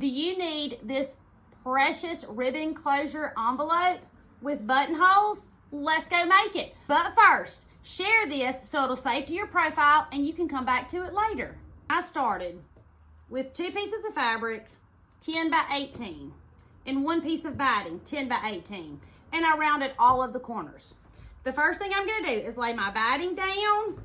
Do you need this precious ribbon closure envelope with buttonholes? Let's go make it. But first, share this so it'll save to your profile and you can come back to it later. I started with 2 pieces of fabric, 10 by 18, and 1 piece of batting, 10 by 18, and I rounded all of the corners. The first thing I'm gonna do is lay my batting down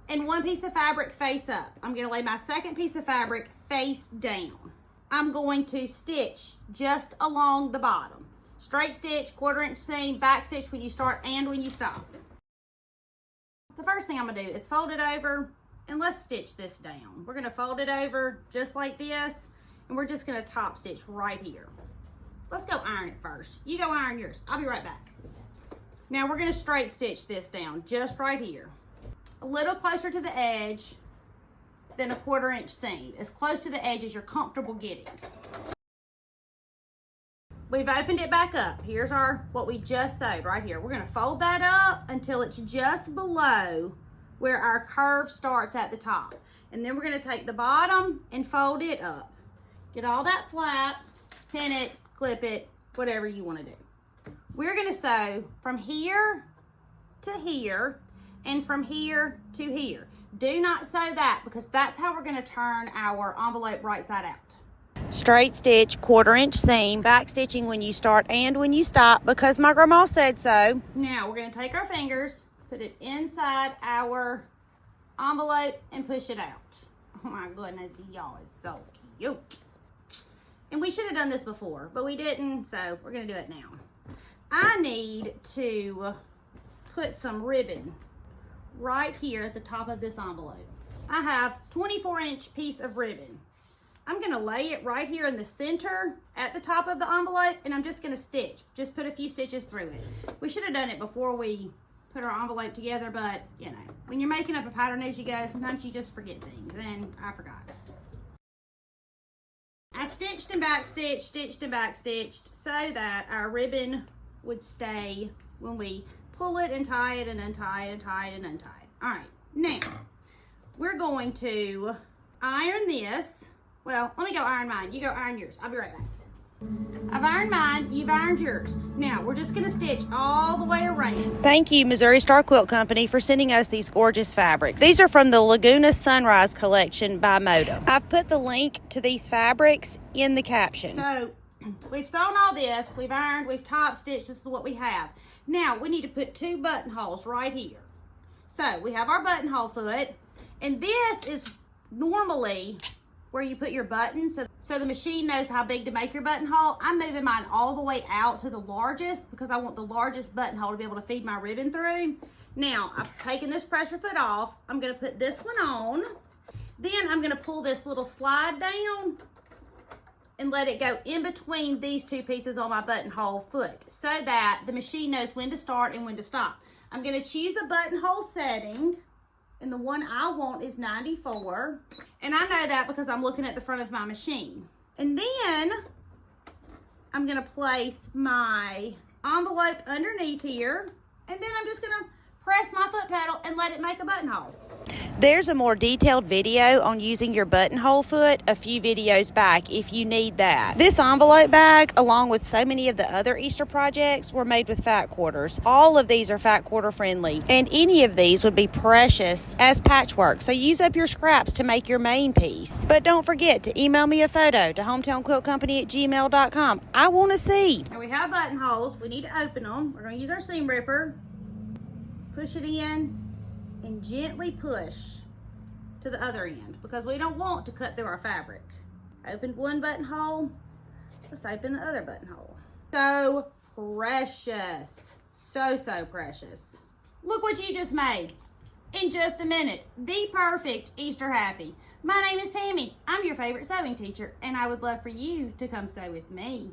and 1 piece of fabric face up. I'm gonna lay my second piece of fabric face down. I'm going to stitch just along the bottom. Straight stitch, 1/4 inch seam, back stitch when you start and when you stop. The first thing I'm gonna do is fold it over and let's stitch this down. We're gonna fold it over just like this and we're just gonna top stitch right here. Let's go iron it first. You go iron yours. I'll be right back. Now we're gonna straight stitch this down just right here. A little closer to the edge than a 1/4 inch seam. As close to the edge as you're comfortable getting. We've opened it back up. Here's what we just sewed right here. We're gonna fold that up until it's just below where our curve starts at the top. And then we're gonna take the bottom and fold it up. Get all that flat, pin it, clip it, whatever you wanna do. We're gonna sew from here to here and from here to here. Do not sew that because that's how we're gonna turn our envelope right side out. Straight stitch, 1/4 inch seam, back stitching when you start and when you stop because my grandma said so. Now we're gonna take our fingers, put it inside our envelope and push it out. Oh my goodness, y'all is so cute. And we should have done this before, but we didn't, so we're gonna do it now. I need to put some ribbon right here at the top of this envelope. I have 24 inch piece of ribbon. I'm gonna lay it right here in the center at the top of the envelope and I'm just gonna stitch. Just put a few stitches through it. We should have done it before we put our envelope together, but you know, when you're making up a pattern as you go, sometimes you just forget things, and I forgot. I stitched and back stitched, stitched and back stitched so that our ribbon would stay when we pull it and tie it and untie it and tie it and untie it. All right, now we're going to iron this. Well, let me go iron mine. You go iron yours. I'll be right back. I've ironed mine. You've ironed yours. Now, we're just going to stitch all the way around. Thank you, Missouri Star Quilt Company, for sending us these gorgeous fabrics. These are from the Laguna Sunrise collection by Moto. I've put the link to these fabrics in the caption. So, we've sewn all this. We've ironed. We've top stitched. This is what we have. Now, we need to put 2 buttonholes right here. So, we have our buttonhole foot. And this is normally where you put your button, so the machine knows how big to make your buttonhole. I'm moving mine all the way out to the largest because I want the largest buttonhole to be able to feed my ribbon through. Now, I've taken this pressure foot off. I'm gonna put this one on. Then I'm gonna pull this little slide down and let it go in between these 2 pieces on my buttonhole foot so that the machine knows when to start and when to stop. I'm gonna choose a buttonhole setting. And the one I want is 94. And I know that because I'm looking at the front of my machine. And then I'm gonna place my envelope underneath here. And then I'm just gonna press my foot pedal and let it make a buttonhole. There's a more detailed video on using your buttonhole foot a few videos back if you need that. This envelope bag, along with so many of the other Easter projects, were made with fat quarters. All of these are fat quarter friendly, and any of these would be precious as patchwork. So use up your scraps to make your main piece. But don't forget to email me a photo to hometownquiltcompany@gmail.com. I want to see. Now we have buttonholes. We need to open them. We're going to use our seam ripper. Push it in and gently push to the other end because we don't want to cut through our fabric. Opened one buttonhole, let's open the other buttonhole. So precious, so precious. Look what you just made in just a minute. The perfect Easter happy. My name is Tammy. I'm your favorite sewing teacher and I would love for you to come sew with me.